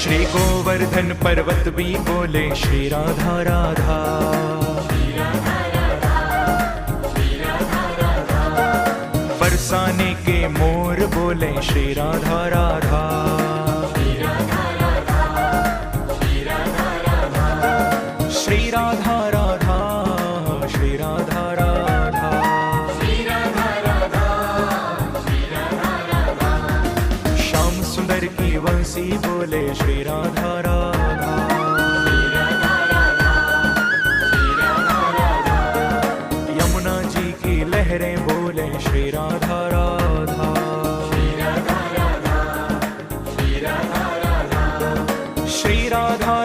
श्री गोवर्धन पर्वत भी बोले श्री राधा राधा। बरसाने के मोर बोले श्री राधा राधा। श्री राधा राधा, श्री राधा राधा, श्री राधा राधा, श्री राधा राधा। श्याम सुंदर की वंशी बोले श्री राधा राधा। श्री राधा राधा, श्री राधा राधा। यमुना जी की लहरें बोले श्री राधा राधा। श्री राधा राधा, श्री राधा राधा, श्री राधा